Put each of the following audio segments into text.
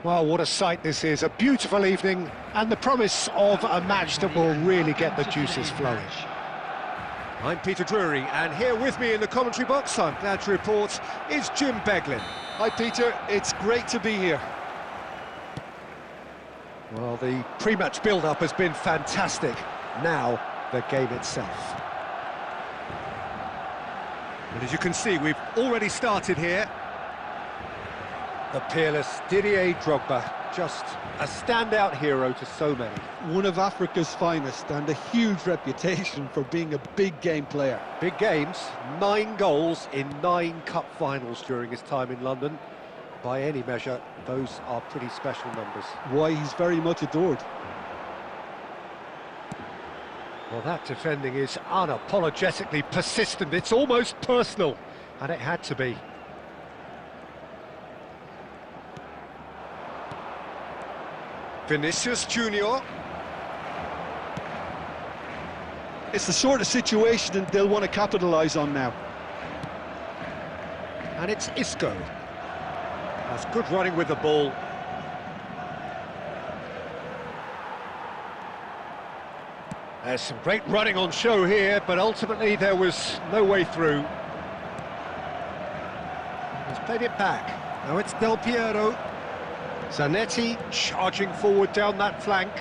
Well, what a sight this is. A beautiful evening and the promise of a match that will really get the juices flowing. I'm Peter Drury, and here with me in the commentary box, I'm glad to report, is Jim Beglin. Hi Peter, it's great to be here. Well, the pre-match build-up has been fantastic. Now, the game itself. And as you can see, we've already started here. The peerless Didier Drogba, just a standout hero to so many. One of Africa's finest and a huge reputation for being a big game player. Big games, 9 goals in 9 cup finals during his time in London. By any measure, those are pretty special numbers. Why, he's very much adored. Well, that defending is unapologetically persistent. It's almost personal, and it had to be. Vinicius Junior. It's the sort of situation that they'll want to capitalise on now. And it's Isco. That's good running with the ball. There's some great running on show here, but ultimately there was no way through. He's played it back. Now it's Del Piero. Zanetti charging forward down that flank.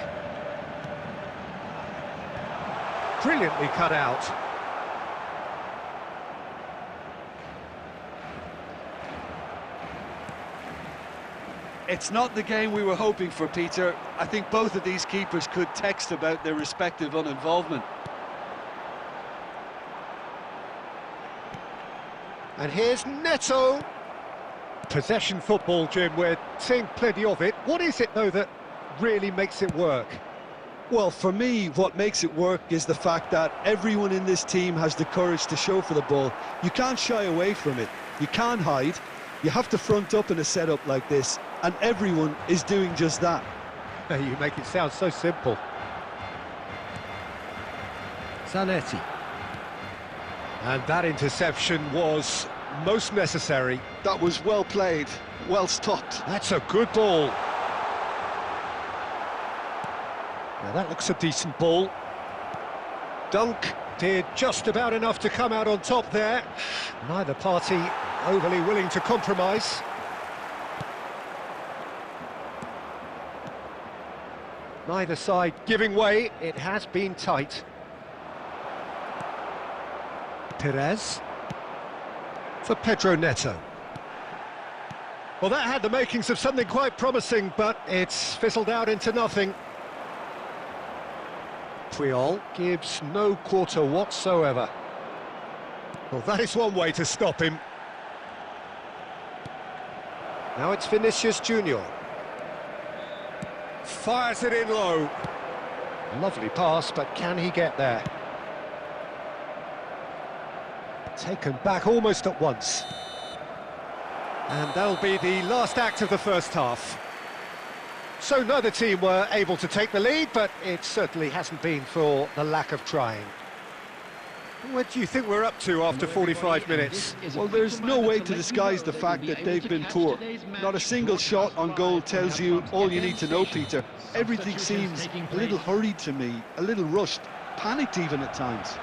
Brilliantly cut out. It's not the game we were hoping for, Peter. I think both of these keepers could text about their respective uninvolvement. And here's Neto. Possession football, Jim, we're seeing plenty of it. What is it, though, that really makes it work? Well, for me, what makes it work is the fact that everyone in this team has the courage to show for the ball. You can't shy away from it. You can't hide. You have to front up in a setup like this, and everyone is doing just that. You make it sound so simple. Zanetti. And that interception was most necessary. That was well played, well stopped. That's a good ball. Now that looks a decent ball. Dunk did just about enough to come out on top there. Neither party overly willing to compromise. Neither side giving way. It has been tight. Perez for Pedro Neto. Well, that had the makings of something quite promising, but it's fizzled out into nothing. Puyol gives no quarter whatsoever. Well, that is one way to stop him. Now it's Vinicius Junior. Fires it in low. Lovely pass, but can he get there? Taken back almost at once. And that'll be the last act of the first half. So neither team were able to take the lead, but it certainly hasn't been for the lack of trying. What do you think we're up to after 45 minutes? Well, there's no way to disguise the fact that they've been poor. Not a single shot on goal tells you all you need to know, Peter. Everything seems a little hurried to me, a little rushed, panicked even at times.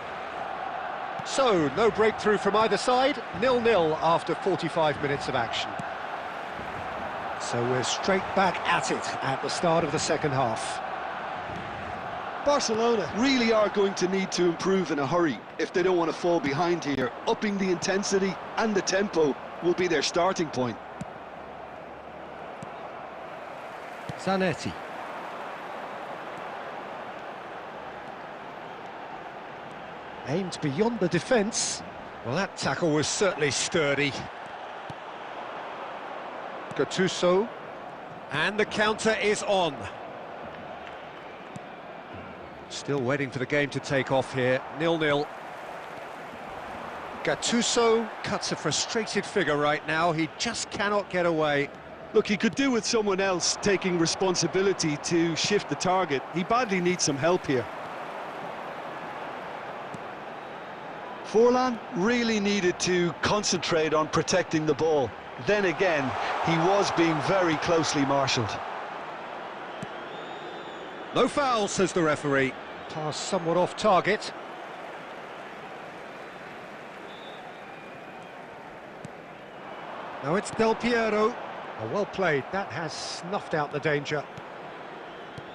So, no breakthrough from either side, 0-0 after 45 minutes of action. So we're straight back at it at the start of the second half. Barcelona really are going to need to improve in a hurry if they don't want to fall behind here. Upping the intensity and the tempo will be their starting point. Zanetti. Aimed beyond the defence. Well, that tackle was certainly sturdy. Gattuso. And the counter is on. Still waiting for the game to take off here. 0-0. Gattuso cuts a frustrated figure right now. He just cannot get away. Look, he could do with someone else taking responsibility to shift the target. He badly needs some help here. Forlan really needed to concentrate on protecting the ball. Then again, he was being very closely marshalled. No foul, says the referee. Pass somewhat off target. Now it's Del Piero. Oh, well played. That has snuffed out the danger.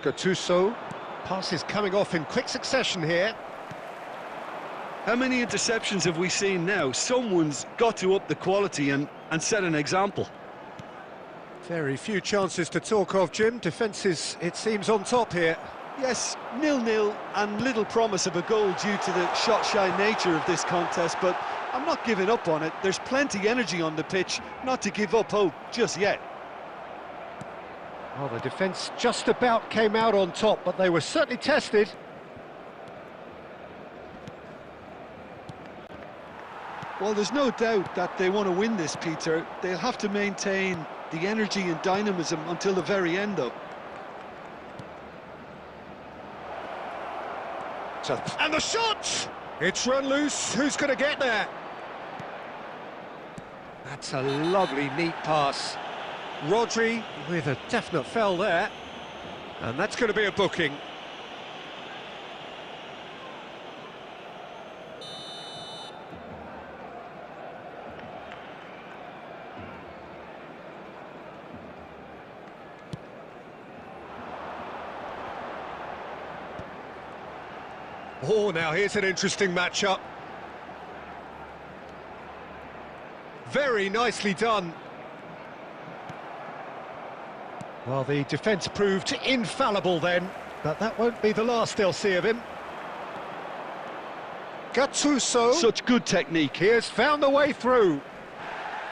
Gattuso. Pass is coming off in quick succession here. How many interceptions have we seen now? Someone's got to up the quality and set an example. Very few chances to talk of, Jim. Defences, it seems, on top here. Yes, 0-0 and little promise of a goal due to the shot-shy nature of this contest, but I'm not giving up on it. There's plenty energy on the pitch, not to give up hope just yet. Well, the defence just about came out on top, but they were certainly tested. Well, there's no doubt that they want to win this, Peter. They'll have to maintain the energy and dynamism until the very end, though. And the shot! It's run loose. Who's going to get there? That's a lovely, neat pass. Rodri with a definite foul there. And that's going to be a booking. Oh, now here's an interesting matchup. Very nicely done. Well, the defence proved infallible then, but that won't be the last they'll see of him. Gattuso. Such good technique. He has found the way through.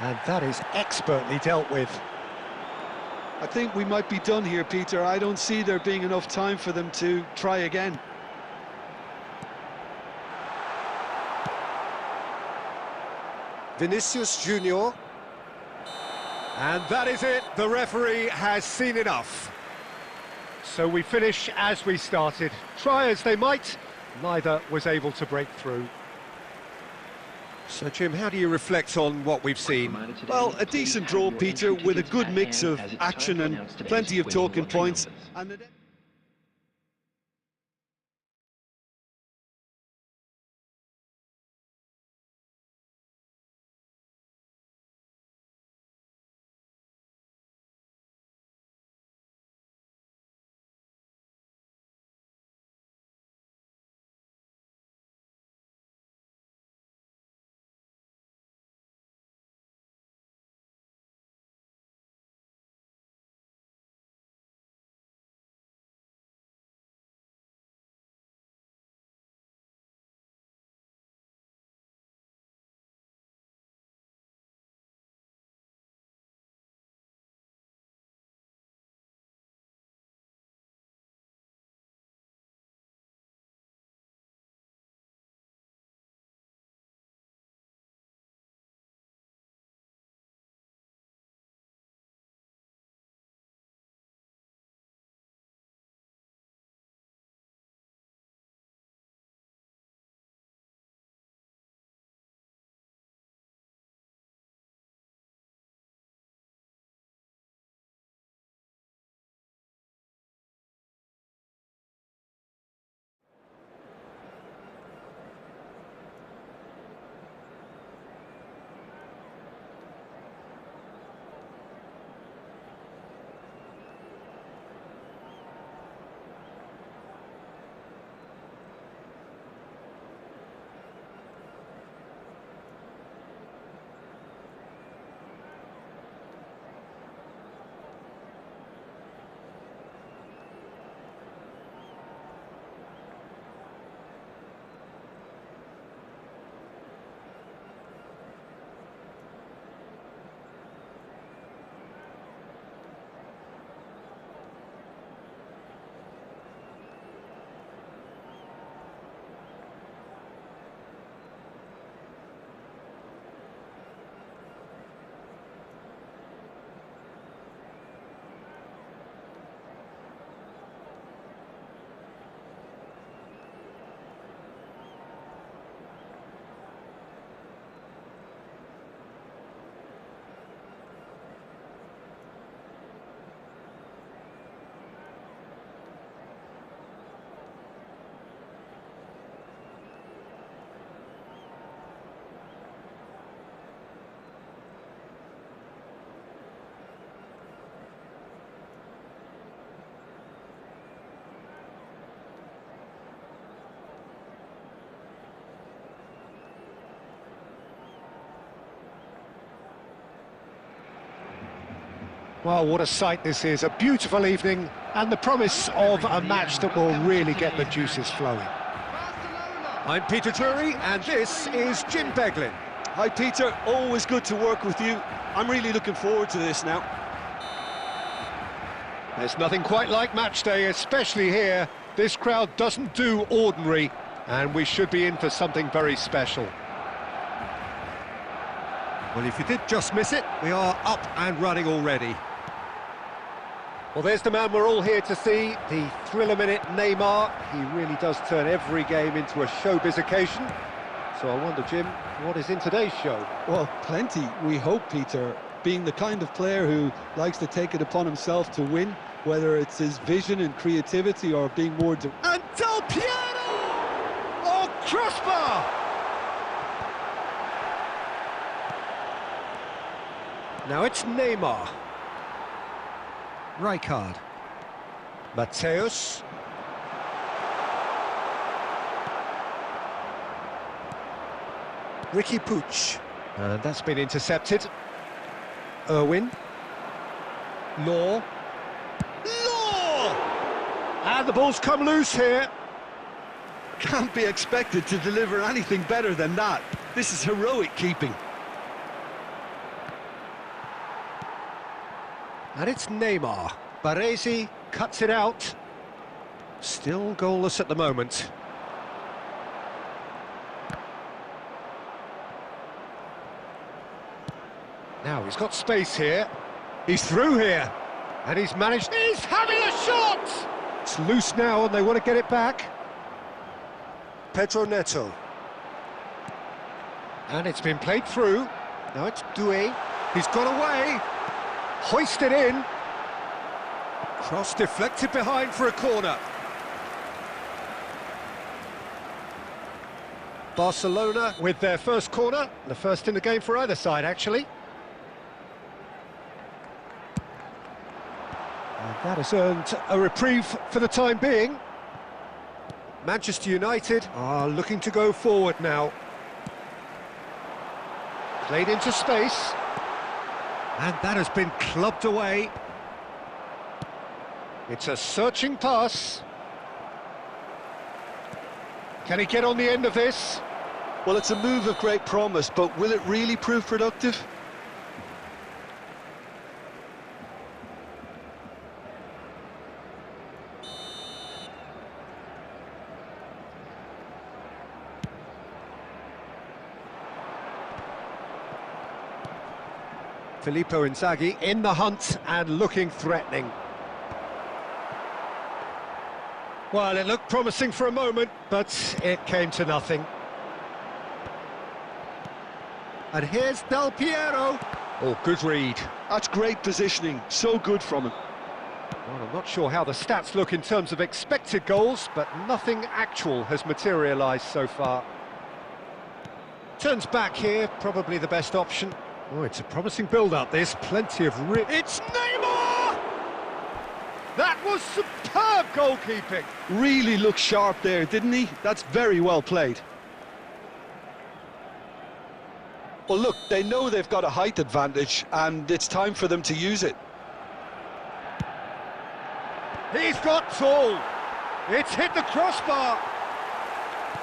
And that is expertly dealt with. I think we might be done here, Peter. I don't see there being enough time for them to try again. Vinicius Junior. And that is it. The referee has seen enough. So we finish as we started. Try as they might, neither was able to break through. So, Jim, how do you reflect on what we've seen? Well, a decent draw, Peter, with a good mix of action and plenty of talking points. And Well, what a sight this is, a beautiful evening, and the promise of a match that will really get the juices flowing. I'm Peter Drury, and this is Jim Beglin. Hi Peter, always good to work with you. I'm really looking forward to this now. There's nothing quite like match day, especially here. This crowd doesn't do ordinary, and we should be in for something very special. Well, if you did just miss it, we are up and running already. Well, there's the man we're all here to see, the thriller-minute Neymar. He really does turn every game into a showbiz occasion. So I wonder, Jim, what is in today's show? Well, plenty, we hope, Peter. Being the kind of player who likes to take it upon himself to win, whether it's his vision and creativity or being more... And Del Piero! Oh, crossbar! Now it's Neymar. Rijkaard. Mateus. Ricky Puig. And that's been intercepted. Irwin. Law. And the ball's come loose here. Can't be expected to deliver anything better than that. This is heroic keeping. And it's Neymar. Baresi cuts it out. Still goalless at the moment. Now he's got space here. He's through here. And he's managed... He's having a shot! It's loose now and they want to get it back. Pedro Neto. And it's been played through. Now it's Doué. He's got away. Hoisted in. Cross deflected behind for a corner. Barcelona with their first corner. The first in the game for either side, actually. And that has earned a reprieve for the time being. Manchester United are looking to go forward now. Played into space. And that has been clubbed away. It's a searching pass. Can he get on the end of this? Well, it's a move of great promise, but will it really prove productive? Filippo Inzaghi in the hunt and looking threatening. Well, it looked promising for a moment, but it came to nothing. And here's Del Piero. Oh, good read. That's great positioning, so good from him. Well, I'm not sure how the stats look in terms of expected goals, but nothing actual has materialised so far. Turns back here, probably the best option. Oh, it's a promising build-up, this. Plenty of It's Neymar! That was superb goalkeeping. Really looked sharp there, didn't he? That's very well played. Well, look, they know they've got a height advantage, and it's time for them to use it. He's got tall. It's hit the crossbar.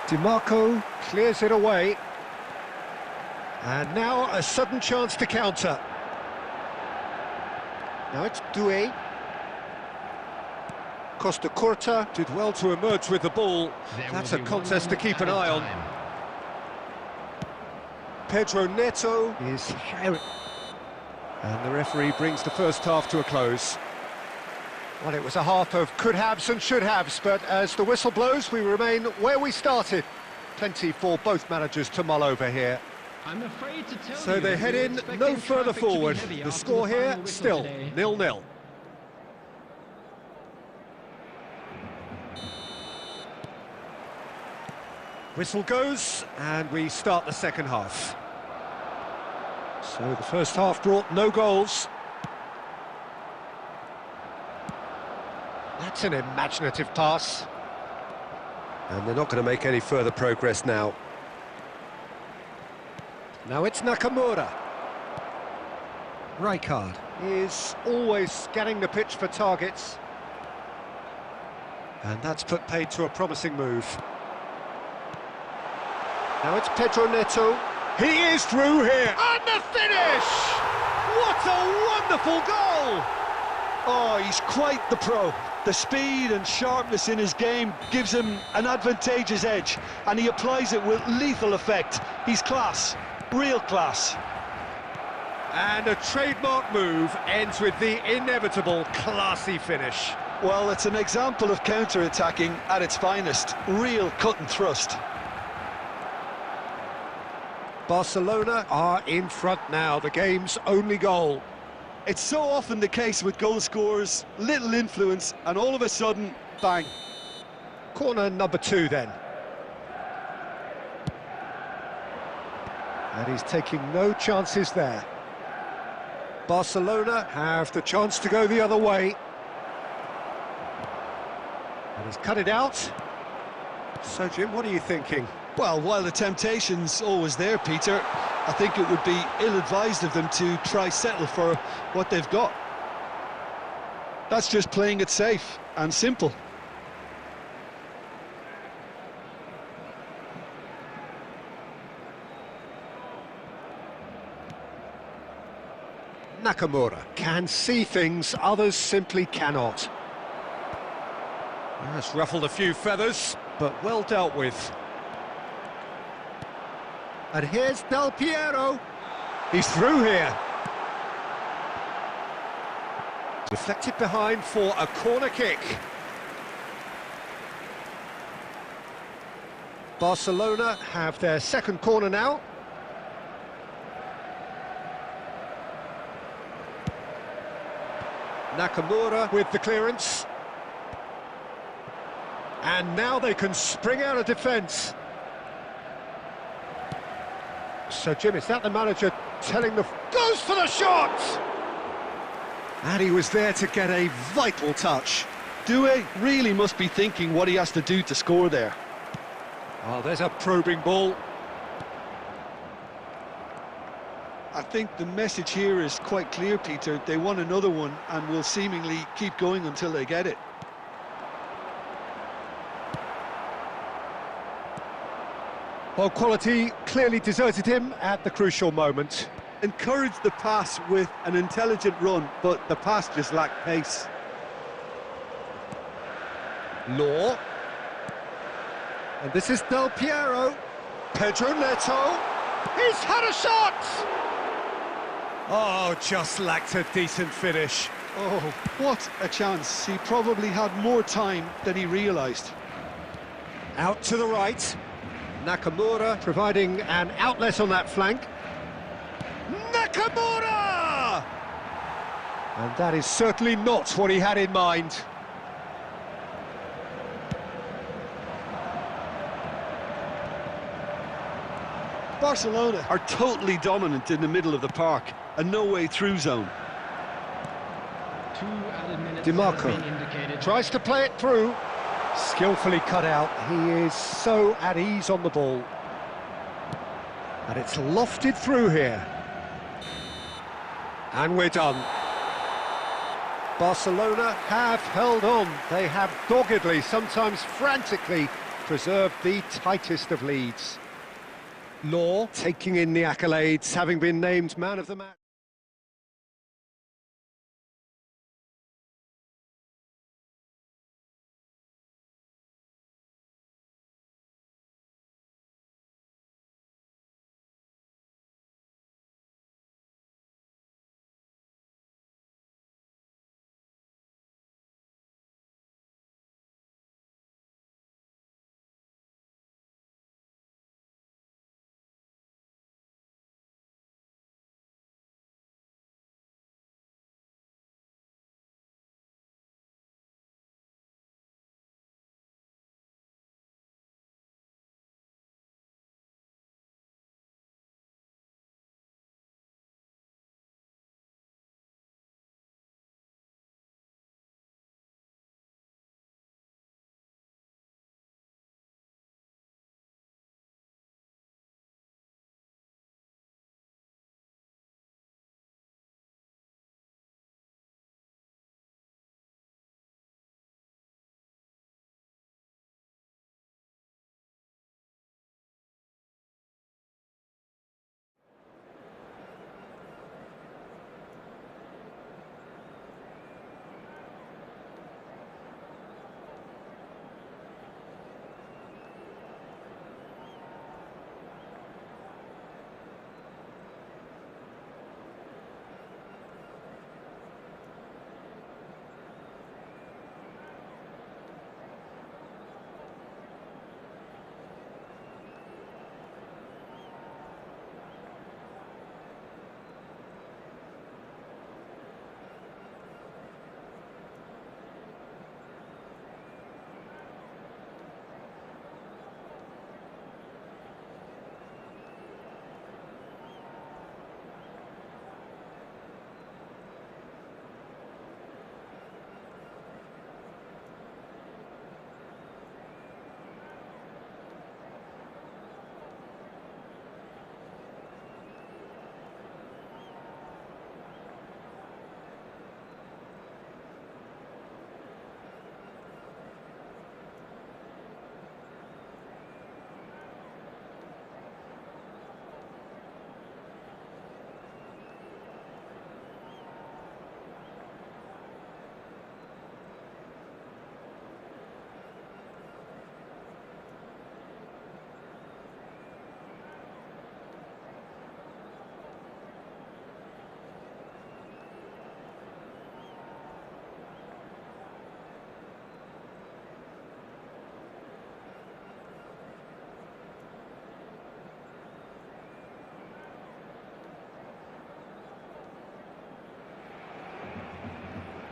DiMarco clears it away. And now a sudden chance to counter. Now it's Doué. Costa Curta did well to emerge with the ball. That's a contest to keep an eye on. Pedro Neto is here. And the referee brings the first half to a close. Well, it was a half of could-haves and should-haves, but as the whistle blows, we remain where we started. Plenty for both managers to mull over here. I'm afraid to tell So you they head in no further forward. The score here, still 0-0. Whistle goes, and we start the second half. So the first half brought no goals. That's an imaginative pass. And they're not going to make any further progress now. Now it's Nakamura. Rijkaard is always scanning the pitch for targets. And that's put paid to a promising move. Now it's Pedro Neto. He is through here. And the finish! What a wonderful goal! Oh, he's quite the pro. The speed and sharpness in his game gives him an advantageous edge, and he applies it with lethal effect. He's class, real class. And a trademark move ends with the inevitable classy finish. Well, it's an example of counter-attacking at its finest. Real cut and thrust. Barcelona are in front now, the game's only goal. It's so often the case with goal scorers, little influence, and all of a sudden, bang. Corner number 2 then. And he's taking no chances there. Barcelona have the chance to go the other way. And he's cut it out. So, Jim, what are you thinking? Well, while the temptation's always there, Peter, I think it would be ill-advised of them to try settle for what they've got. That's just playing it safe and simple. Nakamura can see things others simply cannot. That's ruffled a few feathers, but well dealt with. And here's Del Piero. He's through here. Deflected behind for a corner kick. Barcelona have their second corner now. Nakamura with the clearance. And now they can spring out of defence. So, Jim, is that the manager telling the... Goes for the shot! And he was there to get a vital touch. Doué really must be thinking what he has to do to score there. Oh, there's a probing ball. I think the message here is quite clear, Peter. They want another one and will seemingly keep going until they get it. Well, quality clearly deserted him at the crucial moment. Encouraged the pass with an intelligent run, but the pass just lacked pace. Law. And this is Del Piero. Pedro Neto. He's had a shot! Oh, just lacked a decent finish. Oh, what a chance. He probably had more time than he realised. Out to the right. Nakamura providing an outlet on that flank. Nakamura! And that is certainly not what he had in mind. Barcelona are totally dominant in the middle of the park, a no-way through zone. DiMarco tries to play it through. Skillfully cut out. He is so at ease on the ball. And it's lofted through here. And we're done. Barcelona have held on. They have doggedly, sometimes frantically, preserved the tightest of leads. Law taking in the accolades, having been named man of the match.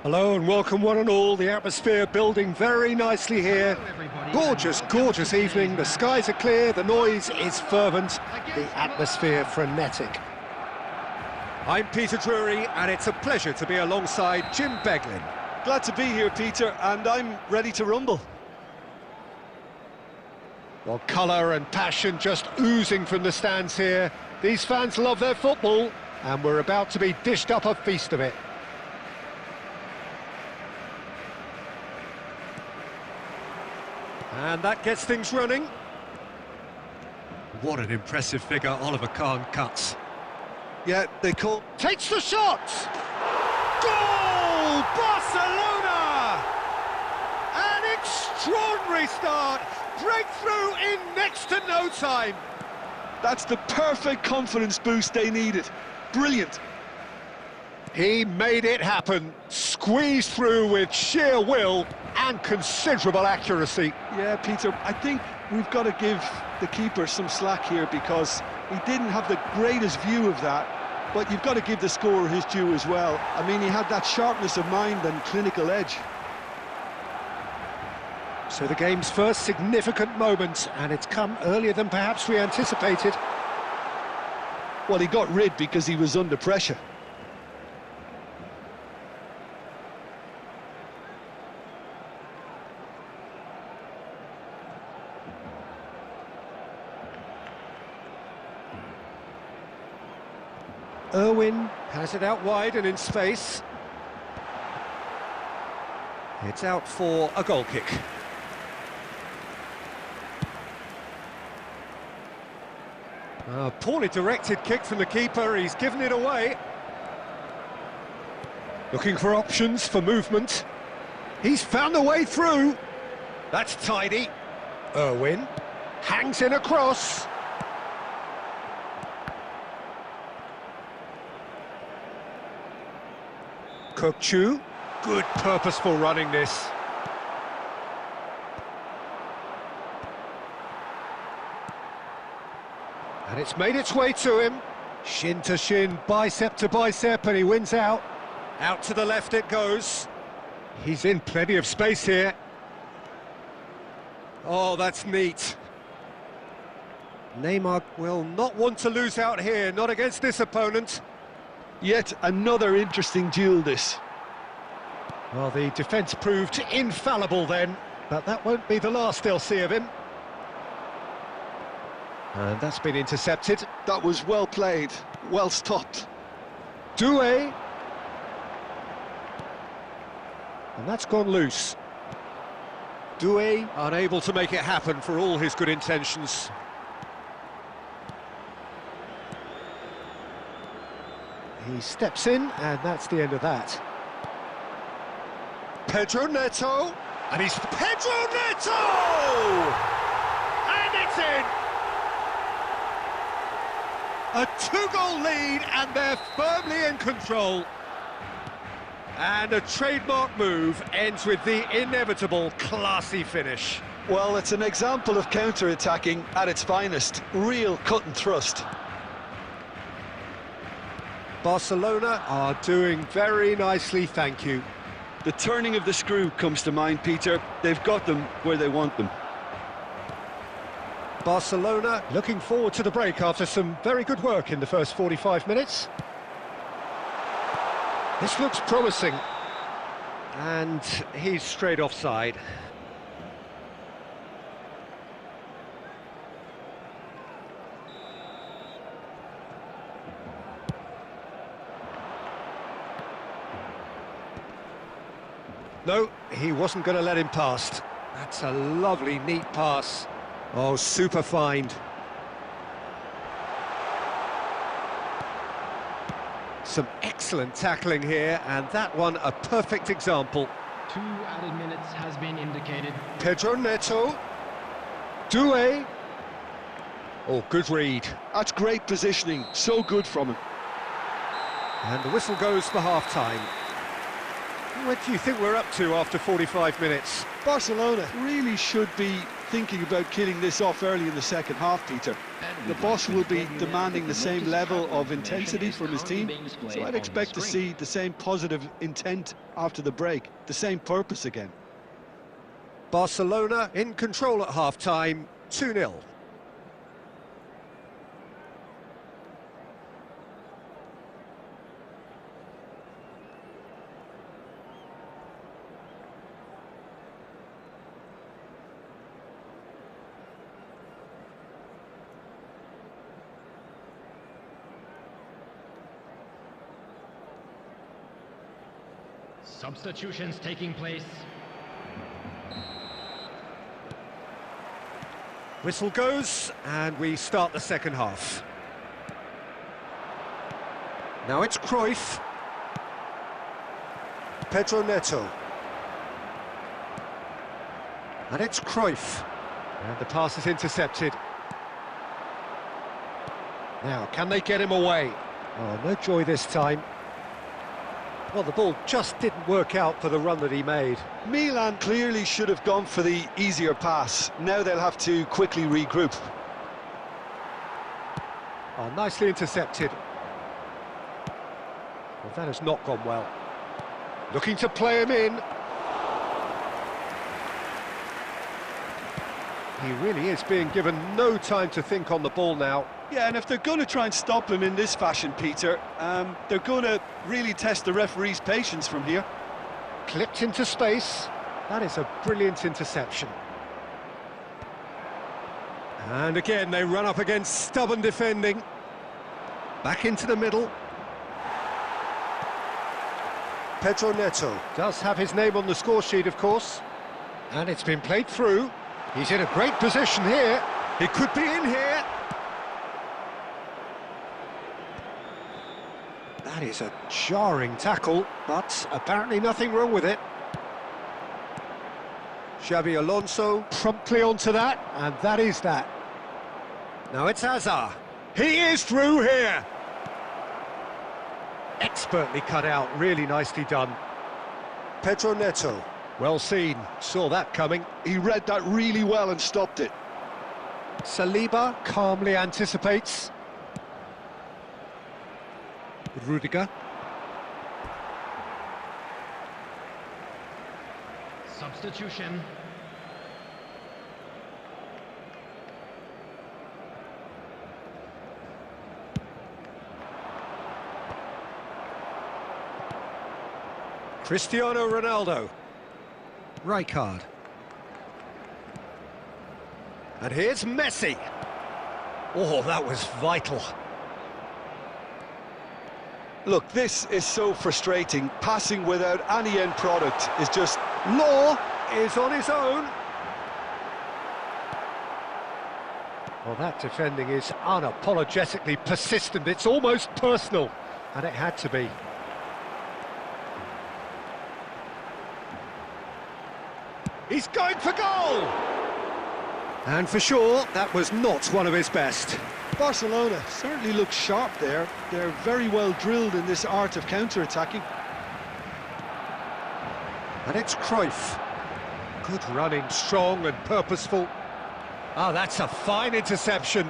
Hello and welcome one and all. The atmosphere building very nicely here. Gorgeous, gorgeous evening. The skies are clear, the noise is fervent, the atmosphere frenetic. I'm Peter Drury and it's a pleasure to be alongside Jim Beglin. Glad to be here, Peter, and I'm ready to rumble. Well, colour and passion just oozing from the stands here. These fans love their football and we're about to be dished up a feast of it. And that gets things running. What an impressive figure Oliver Kahn cuts. Yeah, they call... Takes the shot! Goal! Barcelona! An extraordinary start. Breakthrough in next to no time. That's the perfect confidence boost they needed. Brilliant. He made it happen. Squeezed through with sheer will and considerable accuracy. Yeah, Peter, I think we've got to give the keeper some slack here because he didn't have the greatest view of that, but you've got to give the scorer his due as well. I mean, he had that sharpness of mind and clinical edge. So the game's first significant moment, and it's come earlier than perhaps we anticipated. Well, he got rid because he was under pressure. Irwin has it out wide and in space. It's out for a goal kick. A poorly directed kick from the keeper, he's given it away. Looking for options for movement. He's found a way through. That's tidy. Irwin hangs in across. Kokchu, good purposeful running this. And it's made its way to him. Shin to shin, bicep to bicep, and he wins out. Out to the left it goes. He's in plenty of space here. Oh, that's neat. Neymar will not want to lose out here, not against this opponent. Yet another interesting duel, this. Well, the defence proved infallible then, but that won't be the last they'll see of him. And that's been intercepted. That was well played, well stopped. Doué. And that's gone loose. Doué unable to make it happen for all his good intentions. He steps in, and that's the end of that. Pedro Neto, and he's Pedro Neto! And it's in! A two-goal lead, and they're firmly in control. And a trademark move ends with the inevitable classy finish. Well, it's an example of counter-attacking at its finest. Real cut and thrust. Barcelona are doing very nicely, thank you. The turning of the screw comes to mind, Peter. They've got them where they want them. Barcelona looking forward to the break after some very good work in the first 45 minutes. This looks promising. And he's straight offside. No, he wasn't going to let him past. That's a lovely, neat pass. Oh, super find. Some excellent tackling here, and that one a perfect example. 2 added minutes has been indicated. Pedro Neto. Doué. Oh, good read. That's great positioning, so good from him. And the whistle goes for half-time. What do you think we're up to after 45 minutes? Barcelona really should be thinking about killing this off early in the second half, Peter. The boss will be demanding the same level of intensity from his team, so I'd expect to see the same positive intent after the break, the same purpose again. Barcelona in control at half-time, 2-0. Substitutions taking place. Whistle goes, and we start the second half. Now it's Cruyff. Pedro Neto. And it's Cruyff. And the pass is intercepted. Now, can they get him away? Oh, no joy this time. Well, the ball just didn't work out for the run that he made. Milan clearly should have gone for the easier pass. Now they'll have to quickly regroup. Oh, nicely intercepted. Well, that has not gone well. Looking to play him in. He really is being given no time to think on the ball now. Yeah, and if they're going to try and stop him in this fashion, Peter, they're going to really test the referee's patience from here. Clipped into space. That is a brilliant interception. And again, they run up against stubborn defending. Back into the middle. Pedro Neto does have his name on the score sheet, of course. And it's been played through. He's in a great position here. He could be in here. That is a jarring tackle, but apparently nothing wrong with it. Xabi Alonso promptly onto that, and that is that. Now it's Hazard. He is through here. Expertly cut out, really nicely done. Pedro Neto. Well seen, saw that coming. He read that really well and stopped it. Saliba calmly anticipates. Rudiger. Substitution. Cristiano Ronaldo. Rijkaard. And here's Messi. Oh, that was vital. Look, this is so frustrating. Passing without any end product is just... Law is on his own. Well, that defending is unapologetically persistent. It's almost personal, and it had to be. He's going for goal! And for sure, that was not one of his best. Barcelona certainly looks sharp there. They're very well drilled in this art of counter-attacking. And it's Cruyff. Good running, strong and purposeful. Oh, that's a fine interception.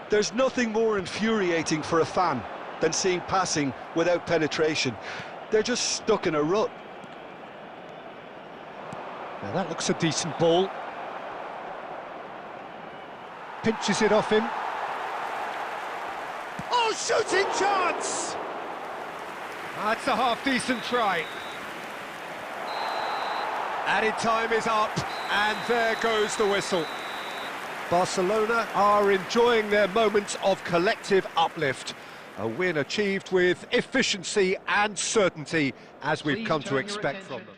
There's nothing more infuriating for a fan than seeing passing without penetration. They're just stuck in a rut. Now that looks a decent ball. Pinches it off him. Oh, shooting chance! That's a half-decent try. Added time is up, and there goes the whistle. Barcelona are enjoying their moment of collective uplift. A win achieved with efficiency and certainty, as we've come to expect from them.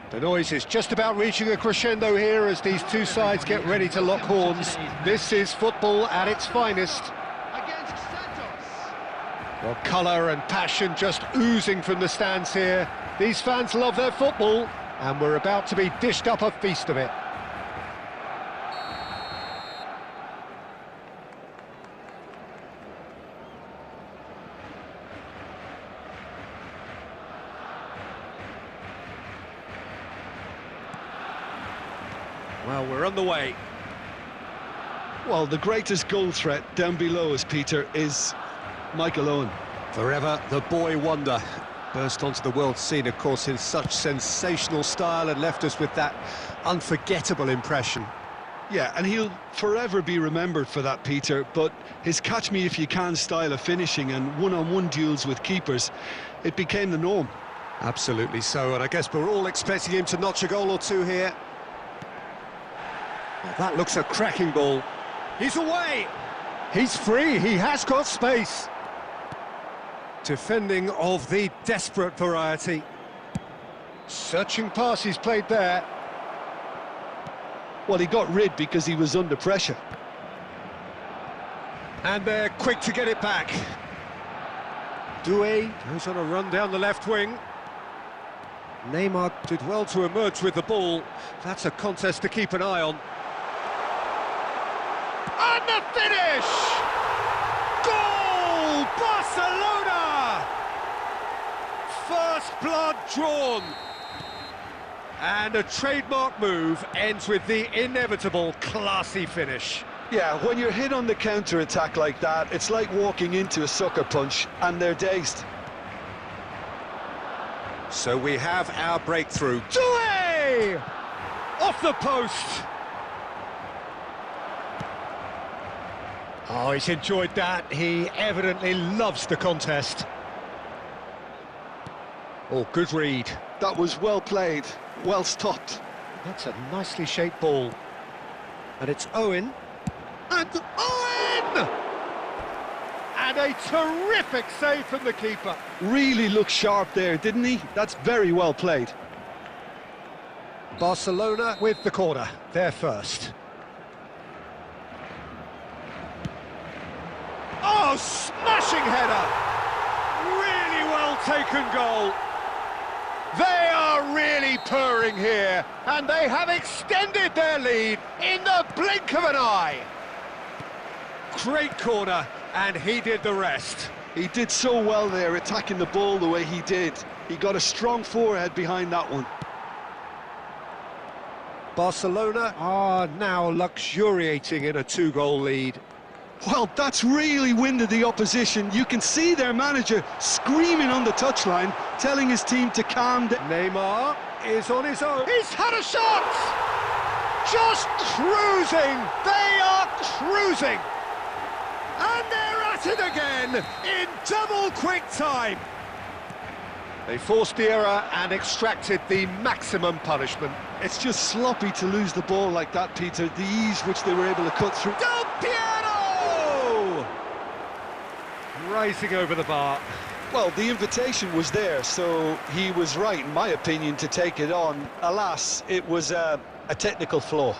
The noise is just about reaching a crescendo here as these two sides get ready to lock horns. This is football at its finest. Well, colour and passion just oozing from the stands here. These fans love their football, and we're about to be dished up a feast of it. Well, we're on the way. Well, the greatest goal threat down below us, Peter, is Michael Owen. Forever the boy wonder. Burst onto the world scene, of course, in such sensational style and left us with that unforgettable impression. Yeah, and he'll forever be remembered for that, Peter, but his catch-me-if-you-can style of finishing and one-on-one duels with keepers, it became the norm. Absolutely so, and I guess we're all expecting him to notch a goal or two here. Well, that looks a cracking ball. He's away! He's free, he has got space. Defending of the desperate variety. Searching pass he's played there. Well, he got rid because he was under pressure. And they're quick to get it back. Doué goes on a run down the left wing. Neymar did well to emerge with the ball. That's a contest to keep an eye on. And the finish! Goal! Barcelona! First blood drawn. And a trademark move ends with the inevitable classy finish. Yeah, when you're hit on the counter-attack like that, it's like walking into a sucker punch, and they're dazed. So we have our breakthrough. Doué! Off the post! Oh, he's enjoyed that. He evidently loves the contest. Oh, good read. That was well played, well stopped. That's a nicely shaped ball. And it's Owen. And Owen! And a terrific save from the keeper. Really looked sharp there, didn't he? That's very well played. Barcelona with the corner. They're first. Oh, smashing header! Really well taken goal. They are really purring here, and they have extended their lead in the blink of an eye. Great corner, and he did the rest. He did so well there, attacking the ball the way he did. He got a strong forehead behind that one. Barcelona are now luxuriating in a two-goal lead. Well, that's really winded the opposition. You can see their manager screaming on the touchline, telling his team to calm down. Neymar is on his own. He's had a shot! Just cruising! They are cruising! And they're at it again in double quick time. They forced the error and extracted the maximum punishment. It's just sloppy to lose the ball like that, Peter. The ease which they were able to cut through. Del Piero! Rising over the bar. Well, the invitation was there, so he was right, in my opinion, to take it on. Alas, it was a technical flaw.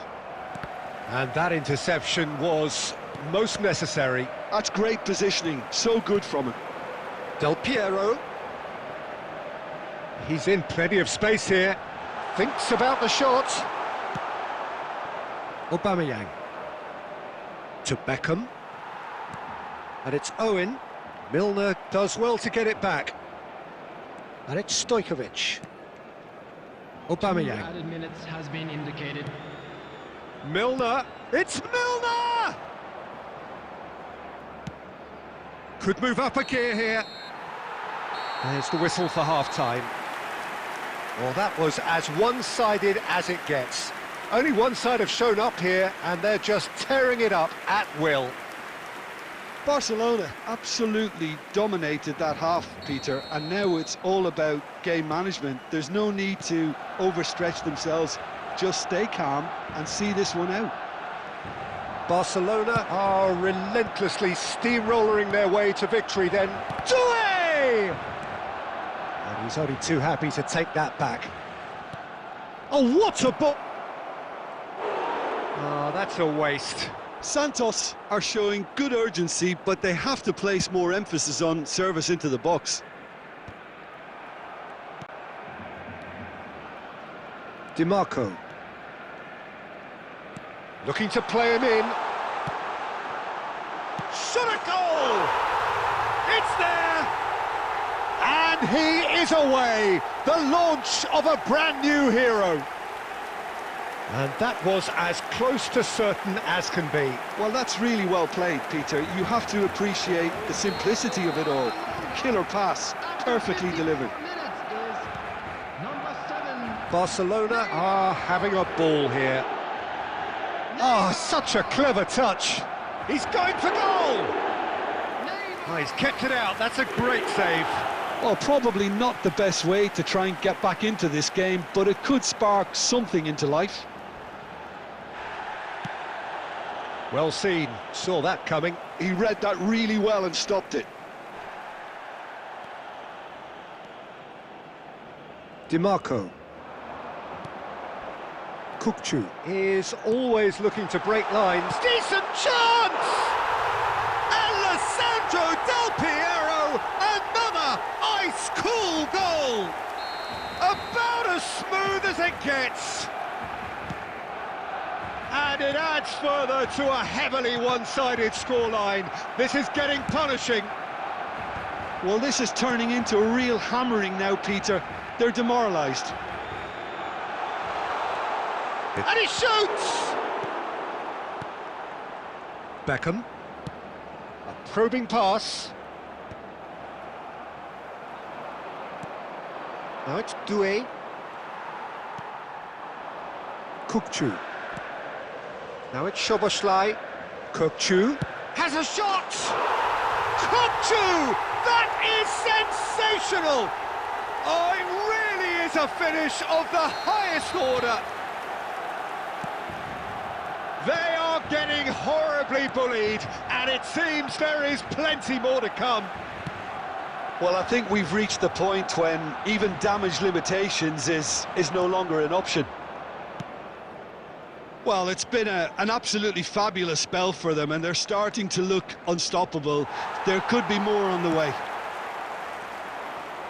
And that interception was most necessary. That's great positioning, so good from him. Del Piero. He's in plenty of space here. Thinks about the shot. Aubameyang. To Beckham. And it's Owen. Milner does well to get it back. And it's Stojkovic. Aubameyang. Added minutes has been indicated. Milner. It's Milner! Could move up a gear here. There's the whistle for half-time. Well, that was as one-sided as it gets. Only one side have shown up here, and they're just tearing it up at will. Barcelona absolutely dominated that half, Peter, and now it's all about game management. There's no need to overstretch themselves. Just stay calm and see this one out. Barcelona are relentlessly steamrolling their way to victory then. Doué! And he's only too happy to take that back. Oh, what a ball! Oh, that's a waste. Santos are showing good urgency, but they have to place more emphasis on service into the box. DiMarco. Looking to play him in. Shot a goal! It's there! And he is away! The launch of a brand new hero. And that was as close to certain as can be. Well, that's really well played, Peter. You have to appreciate the simplicity of it all. Killer pass, perfectly delivered. Barcelona are having a ball here. Oh, such a clever touch. He's going for goal! Oh, he's kept it out, that's a great save. Well, probably not the best way to try and get back into this game, but it could spark something into life. Well seen, saw that coming. He read that really well and stopped it. DiMarco. Kukçu is always looking to break lines. Decent chance! Alessandro Del Piero, another ice-cool goal! About as smooth as it gets. And it adds further to a heavily one-sided scoreline. This is getting punishing. Well, this is turning into a real hammering now, Peter. They're demoralised. And he shoots! Beckham. A probing pass. Now it's Doué. Kukçu. Now it's Szoboszlai. Kukçu has a shot! Kukçu! That is sensational! Oh, it really is a finish of the highest order. They are getting horribly bullied, and it seems there is plenty more to come. Well, I think we've reached the point when even damage limitations is no longer an option. Well, it's been an absolutely fabulous spell for them, and they're starting to look unstoppable. There could be more on the way.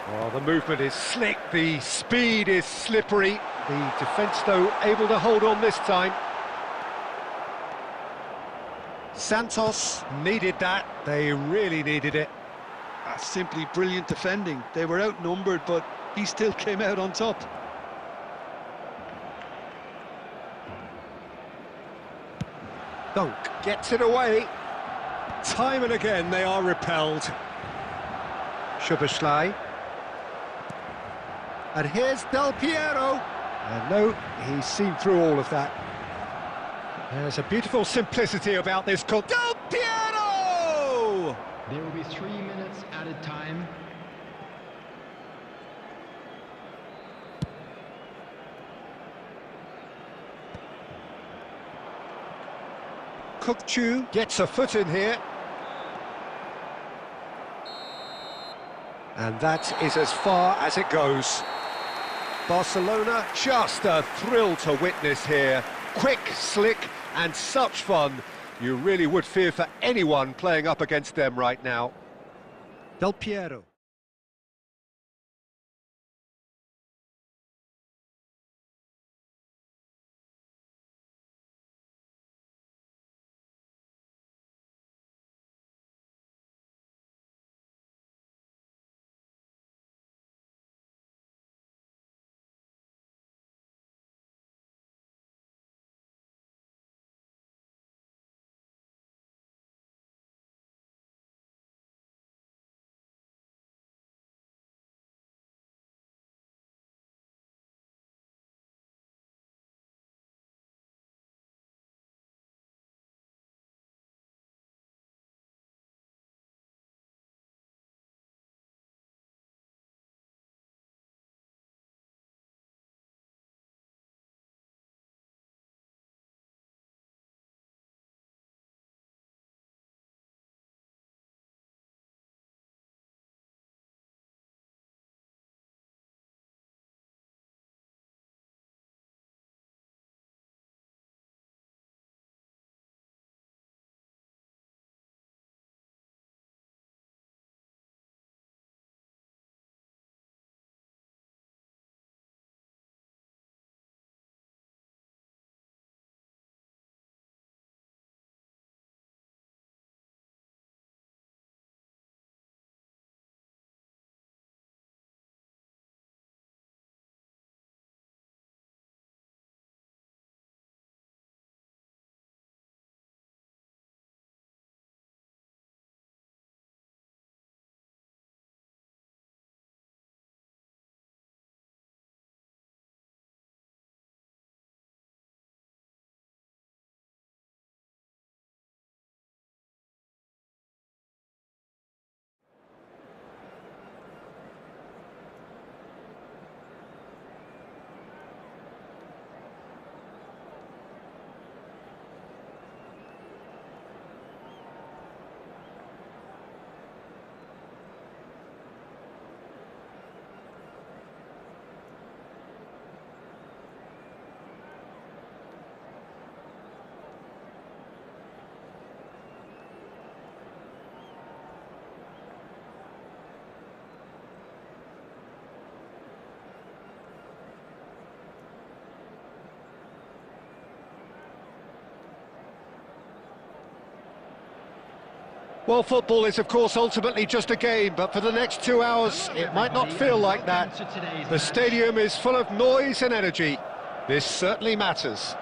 Well, the movement is slick, the speed is slippery. The defence, though, able to hold on this time. Santos needed that. They really needed it. That's simply brilliant defending. They were outnumbered, but he still came out on top. Dunk gets it away. Time and again they are repelled. Szoboszlai. And here's Del Piero. And no, he's seen through all of that. There's a beautiful simplicity about this call. Del Piero! There will be 3 minutes added time. Kukçu gets a foot in here. And that is as far as it goes. Barcelona, just a thrill to witness here. Quick, slick, and such fun. You really would fear for anyone playing up against them right now. Del Piero. Well, football is, of course, ultimately just a game, but for the next 2 hours, it might not feel like that. The stadium is full of noise and energy. This certainly matters.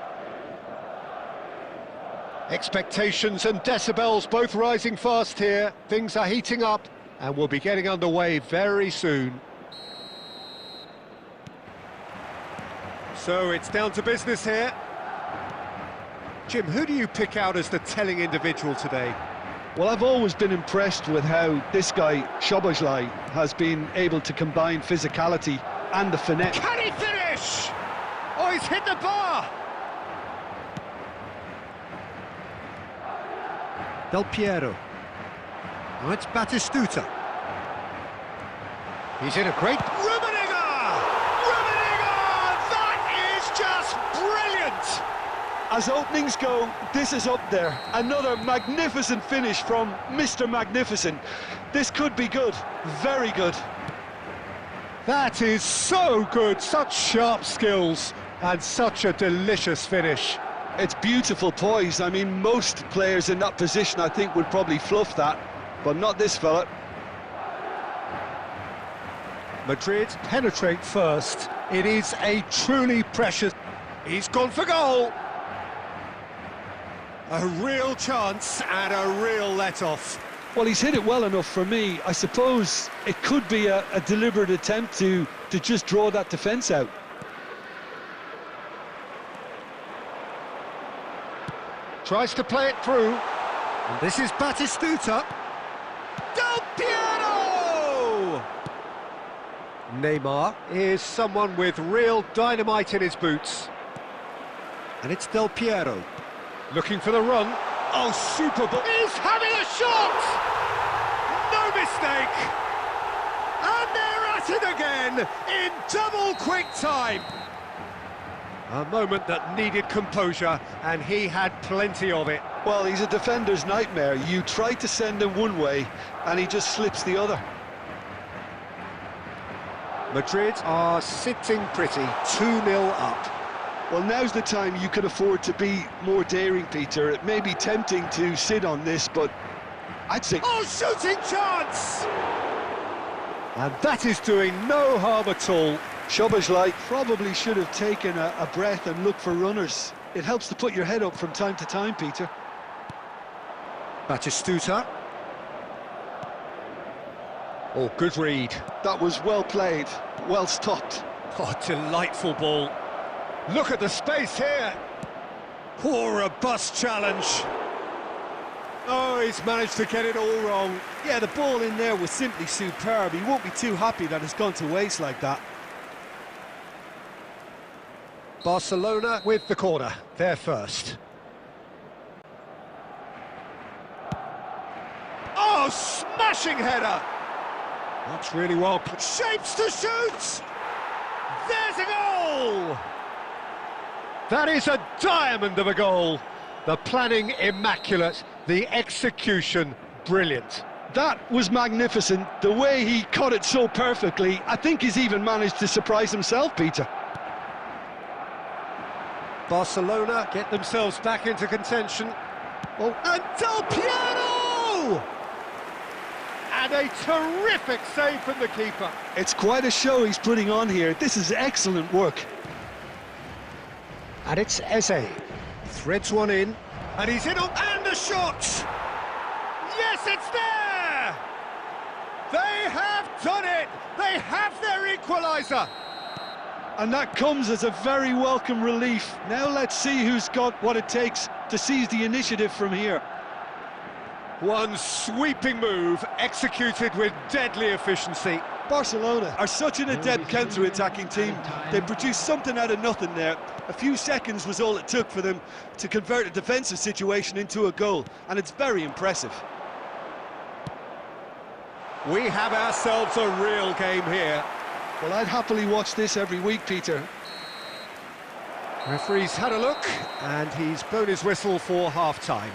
Expectations and decibels both rising fast here. Things are heating up, and we'll be getting underway very soon. So it's down to business here. Jim, who do you pick out as the telling individual today? Well, I've always been impressed with how this guy, Szoboszlai, has been able to combine physicality and the finesse. Can he finish? Oh, he's hit the bar! Del Piero. Now it's Batistuta. He's in a great... Rummenigge! That is just brilliant! As openings go, this is up there. Another magnificent finish from Mr. Magnificent. This could be good, very good. That is so good, such sharp skills, and such a delicious finish. It's beautiful poise. I mean, most players in that position, I think, would probably fluff that, but not this fella. Madrid penetrate first. It is a truly precious... He's gone for goal! A real chance and a real let-off. Well, he's hit it well enough for me. I suppose it could be a deliberate attempt to just draw that defence out. Tries to play it through. And this is Batistuta. Del Piero! Neymar is someone with real dynamite in his boots. And it's Del Piero. Looking for the run. Oh, super ball. He's having a shot! No mistake! And they're at it again in double quick time. A moment that needed composure, and he had plenty of it. Well, he's a defender's nightmare. You try to send him one way, and he just slips the other. Madrid are sitting pretty, 2-0 up. Well, now's the time you can afford to be more daring, Peter. It may be tempting to sit on this, but I'd say... Oh, shooting chance! And that is doing no harm at all. Szoboszlai probably should have taken a breath and looked for runners. It helps to put your head up from time to time, Peter. Batistuta. Oh, good read. That was well played, well stopped. Oh, delightful ball. Look at the space here. Poor robust challenge. Oh, he's managed to get it all wrong. Yeah, the ball in there was simply superb. He won't be too happy that it's gone to waste like that. Barcelona with the corner. They're first. Oh, smashing header. That's really well put. Shapes to shoot. There's a goal. That is a diamond of a goal. The planning immaculate, the execution brilliant. That was magnificent. The way he caught it so perfectly, I think he's even managed to surprise himself, Peter. Barcelona get themselves back into contention. Oh, and Del Piero! And a terrific save from the keeper. It's quite a show he's putting on here. This is excellent work. And it's Eze. Threads one in. And he's in on... And the shot! Yes, it's there! They have done it! They have their equaliser! And that comes as a very welcome relief. Now let's see who's got what it takes to seize the initiative from here. One sweeping move, executed with deadly efficiency. Barcelona are such an adept counter-attacking team. They produced something out of nothing there. A few seconds was all it took for them to convert a defensive situation into a goal, and it's very impressive. We have ourselves a real game here. Well, I'd happily watch this every week, Peter. Referee's had a look, and he's blown his whistle for half-time.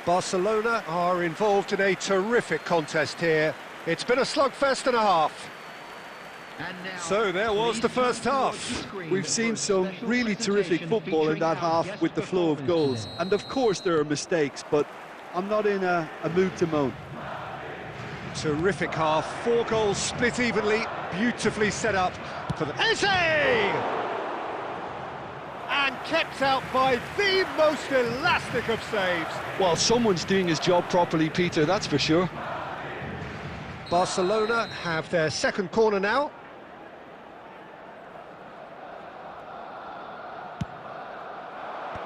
Barcelona are involved in a terrific contest here. It's been a slugfest and a half. So there was the first half. We've seen some really terrific football in that half with the flow of goals. And of course there are mistakes, but I'm not in a mood to moan. Terrific half, 4 goals split evenly, beautifully set up for the... Eze! And kept out by the most elastic of saves. Well, someone's doing his job properly, Peter, that's for sure. Barcelona have their second corner now.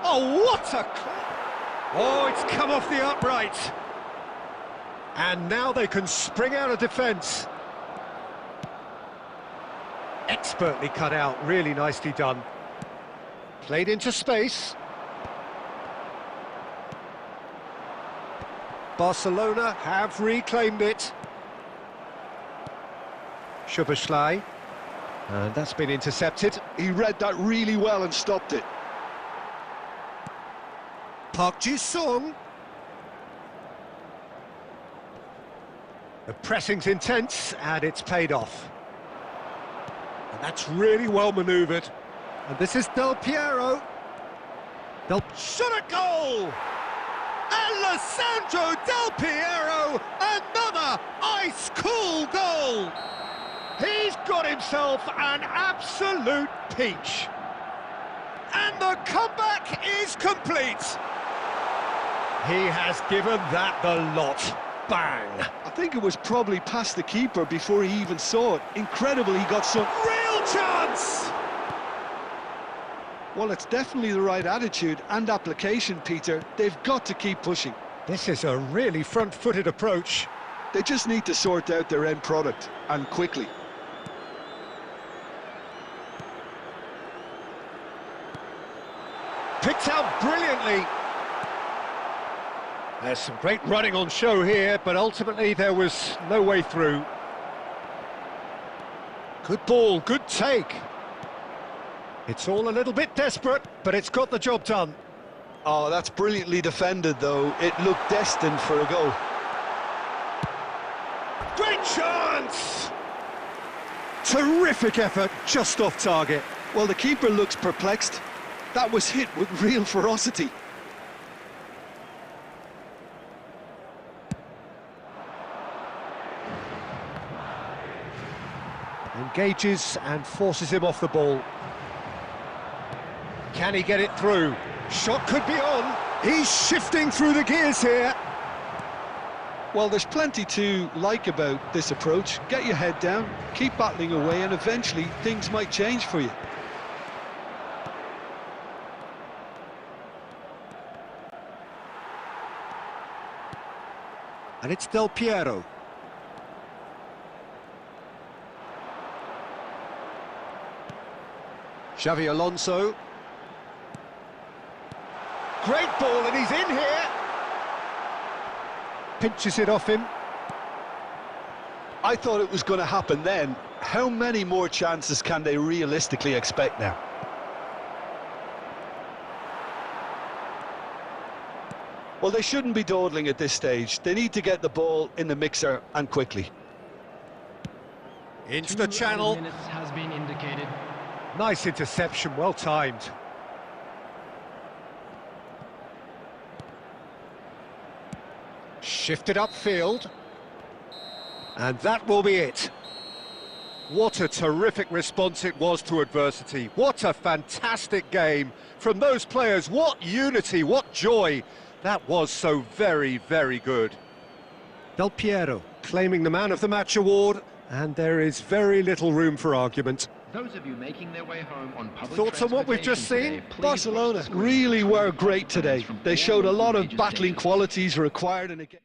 Oh, what a... Oh, it's come off the upright. And now they can spring out of defence. Expertly cut out, really nicely done. Played into space. Barcelona have reclaimed it. Szoboszlai. And that's been intercepted. He read that really well and stopped it. Park Ji-sung. The pressing's intense, and it's paid off. And that's really well manoeuvred. And this is Del Piero. Shot a goal! Alessandro Del Piero, another ice-cool goal! He's got himself an absolute peach. And the comeback is complete. He has given that the lot. Bang! I think it was probably past the keeper before he even saw it. Incredible, he got some Real chance! Well, it's definitely the right attitude and application, Peter. They've got to keep pushing. This is a really front-footed approach. They just need to sort out their end product, and quickly. Picked out brilliantly. There's some great running on show here, but ultimately there was no way through. Good ball, good take. It's all a little bit desperate, but it's got the job done. Oh, that's brilliantly defended, though. It looked destined for a goal. Great chance! Terrific effort, just off target. Well, the keeper looks perplexed. That was hit with real ferocity. Engages and forces him off the ball. Can he get it through? Shot could be on. He's shifting through the gears here. Well, there's plenty to like about this approach. Get your head down, keep battling away, and eventually things might change for you. And it's Del Piero. Xavi Alonso. Great ball, and he's in here. Pinches it off him. I thought it was going to happen then. How many more chances can they realistically expect now? Well, they shouldn't be dawdling at this stage. They need to get the ball in the mixer, and quickly. Into the channel. 2 minutes has been indicated. Nice interception, well timed. Shifted upfield. And that will be it. What a terrific response it was to adversity. What a fantastic game from those players. What unity, what joy. That was so very, very good. Del Piero claiming the Man of the Match award, and there is very little room for argument. Those of you making their way home on public Thoughts on what we've just transportation seen? today, please Barcelona watch the screen. really were great today. From They all showed a lot of stages battling taken. qualities required in a game.